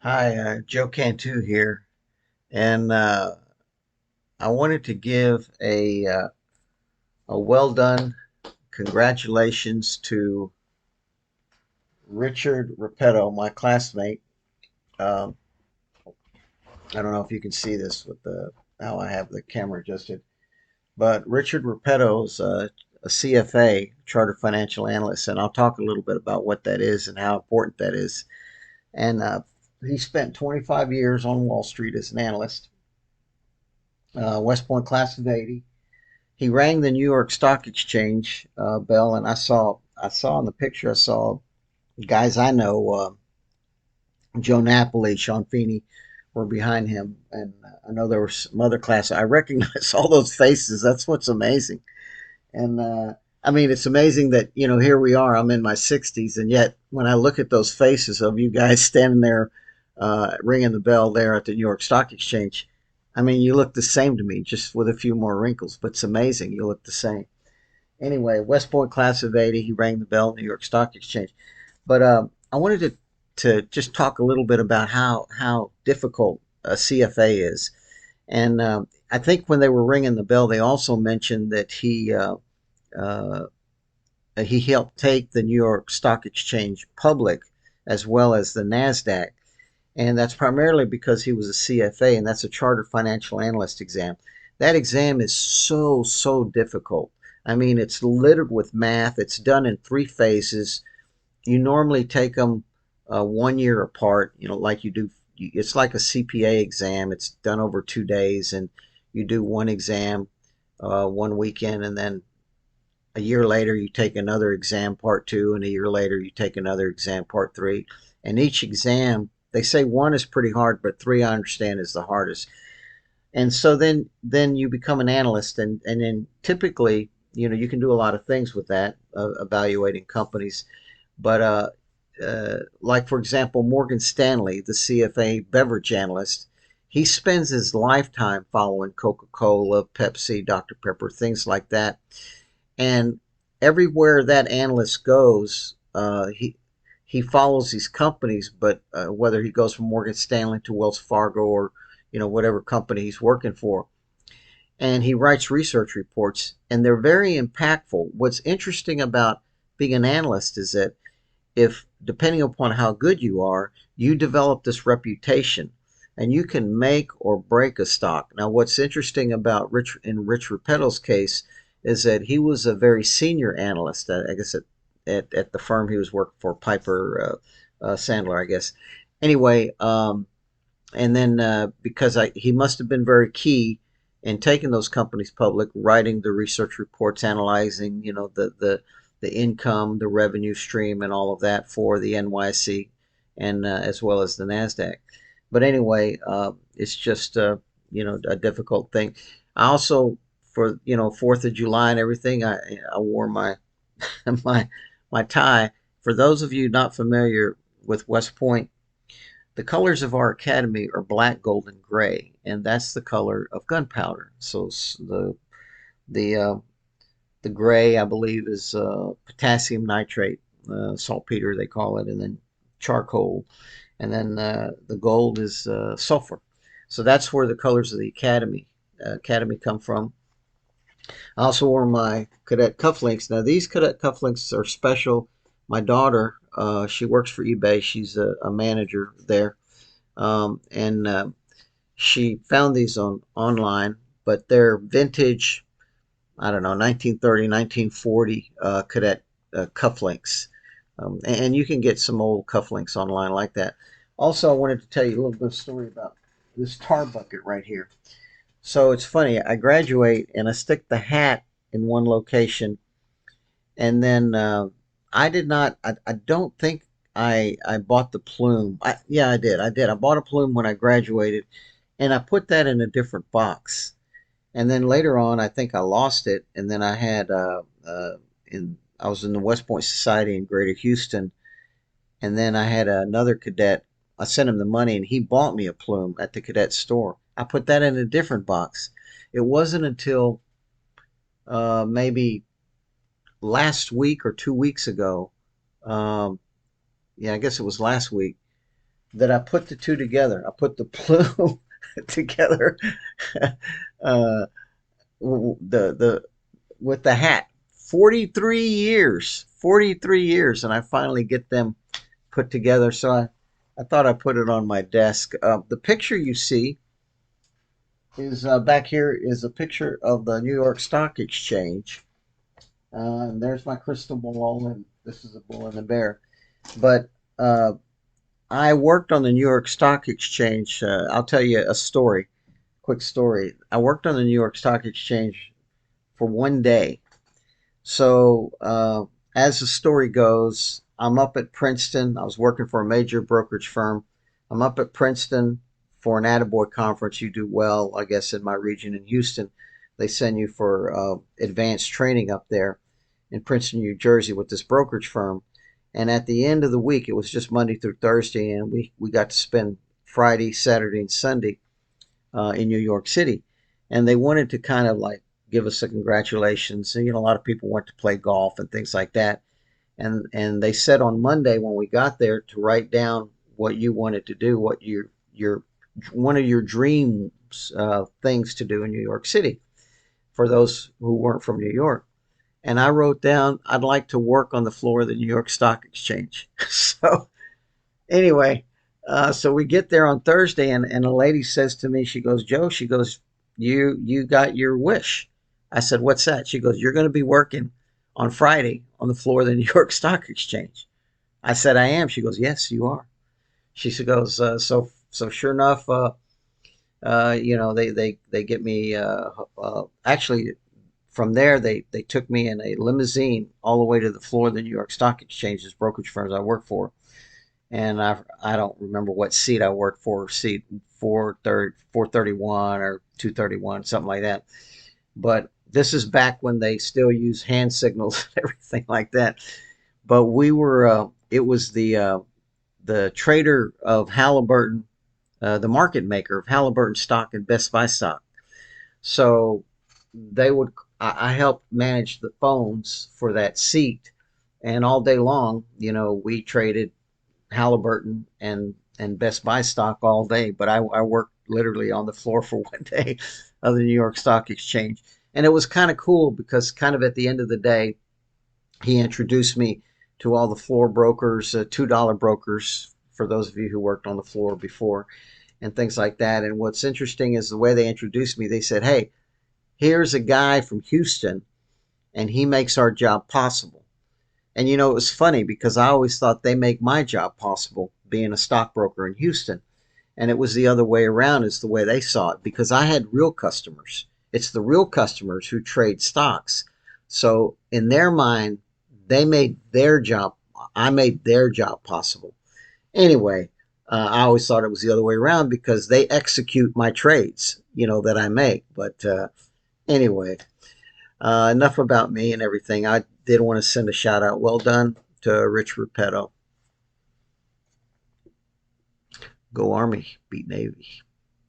Hi, Joe Cantu here, and I wanted to give a well done congratulations to Richard Repetto, my classmate. Um, I don't know if you can see this with the how I have the camera adjusted, but Richard Repetto is a CFA, Chartered Financial Analyst, and I'll talk a little bit about what that is and how important that is. And he spent 25 years on Wall Street as an analyst, West Point class of '80. He rang the New York Stock Exchange bell, and I saw in the picture, I saw guys I know, Joe Napoli, Sean Feeney, were behind him, and I know there were some other classes. I recognize all those faces. That's what's amazing, and I mean, it's amazing that here we are. I'm in my 60s, and yet when I look at those faces of you guys standing there, ringing the bell there at the New York Stock Exchange, I mean, you look the same to me, just with a few more wrinkles. But it's amazing. You look the same. Anyway, West Point class of '80, he rang the bell, New York Stock Exchange. But I wanted to just talk a little bit about how difficult a CFA is. And I think when they were ringing the bell, they also mentioned that uh, he helped take the New York Stock Exchange public as well as the NASDAQ. And that's primarily because he was a CFA, and that's a Chartered Financial Analyst exam. That exam is so difficult. I mean, it's littered with math. It's done in three phases. You normally take them 1 year apart, like you do. It's like a CPA exam. It's done over 2 days, and you do one exam one weekend, and then a year later you take another exam part two, and a year later you take another exam part three. And each exam, they say one is pretty hard, but three I understand is the hardest. And so then you become an analyst, and then typically you can do a lot of things with that, evaluating companies. But like for example, Morgan Stanley, the CFA beverage analyst, he spends his lifetime following Coca-Cola, Pepsi, Dr. Pepper, things like that. And everywhere that analyst goes, he follows these companies. But whether he goes from Morgan Stanley to Wells Fargo, or whatever company he's working for, and he writes research reports, and they're very impactful. What's interesting about being an analyst is that, if depending upon how good you are, you develop this reputation, and you can make or break a stock. Now, what's interesting about Rich Repetto's case is that he was a very senior analyst, I guess at the firm he was working for, Piper Sandler, I guess. Anyway, and then because he must have been very key in taking those companies public, writing the research reports, analyzing the income, the revenue stream, and all of that for the NYSE, and as well as the Nasdaq. But anyway, it's just a difficult thing. I also, for 4th of July and everything, I wore my my my tie. For those of you not familiar with West Point, the colors of our academy are black, gold, and gray, and that's the color of gunpowder. So the uh, the gray, I believe, is potassium nitrate, saltpeter they call it, and then charcoal, and then the gold is sulfur. So that's where the colors of the academy come from. I also wore my cadet cufflinks. Now these cadet cufflinks are special. My daughter, she works for eBay. She's a manager there, and she found these online, but they're vintage. I don't know, 1930, 1940 cadet cufflinks. And you can get some old cufflinks online like that. Also, I wanted to tell you a little bit of story about this tar bucket right here. So it's funny. I graduate and I stick the hat in one location, and then I did not. I don't think I bought the plume. Yeah, I did. I did. I bought a plume when I graduated, and I put that in a different box. And then later on, I think I lost it, and then I had in I was in the West Point Society in Greater Houston, and then I had another cadet. I sent him the money, and he bought me a plume at the cadet store. I put that in a different box. It wasn't until maybe last week or 2 weeks ago. Um, yeah, I guess it was last week. that I put the two together. I put the plume together, uh, the with the hat. 43 years, 43 years, and I finally get them put together. So I thought I put it on my desk. The picture you see is back here is a picture of the New York Stock Exchange. And there's my crystal ball, and this is a bull and a bear. But I worked on the New York Stock Exchange. I'll tell you a story, quick story. I worked on the New York Stock Exchange for one day. So, as the story goes, I'm up at Princeton. I was working for a major brokerage firm. I'm up at Princeton for an Attaboy conference. You do well, I guess, in my region in Houston. They send you for advanced training up there in Princeton, New Jersey with this brokerage firm. And at the end of the week, it was just Monday through Thursday, and we got to spend Friday, Saturday, and Sunday in New York City. And they wanted to kind of like give us a congratulations. And, a lot of people went to play golf and things like that. And they said on Monday when we got there to write down what you wanted to do, what your one of your dreams things to do in New York City for those who weren't from New York. And I wrote down I'd like to work on the floor of the New York Stock Exchange. So anyway, so we get there on Thursday, and a lady says to me, she goes, Joe, she goes, you got your wish. I said, what's that? She goes, you're going to be working on Friday on the floor of the New York Stock Exchange. I said, I am. She goes, yes, you are. She goes, so sure enough, they get me. Actually, from there, they took me in a limousine all the way to the floor of the New York Stock Exchange's brokerage firms I work for, and I don't remember what seat I worked for, seat 431 or 231, something like that. But this is back when they still use hand signals and everything like that. But we were, it was the trader of Halliburton, the market maker of Halliburton stock and Best Buy stock. So they would, I helped manage the phones for that seat, and all day long, we traded Halliburton and Best Buy stock all day. But I worked literally on the floor for one day of the New York Stock Exchange, and it was kind of cool because kind of at the end of the day, he introduced me to all the floor brokers, $2 brokers for those of you who worked on the floor before, and things like that. And what's interesting is the way they introduced me. They said, "Hey, here's a guy from Houston, and he makes our job possible." And it was funny because I always thought they make my job possible being a stockbroker in Houston. And it was the other way around, is the way they saw it, because I had real customers. It's the real customers who trade stocks. So in their mind, they made their job, I made their job possible. Anyway, I always thought it was the other way around because they execute my trades, that I make. But anyway, enough about me and everything. I did want to send a shout out. Well done to Richard Repetto. Go Army, beat Navy.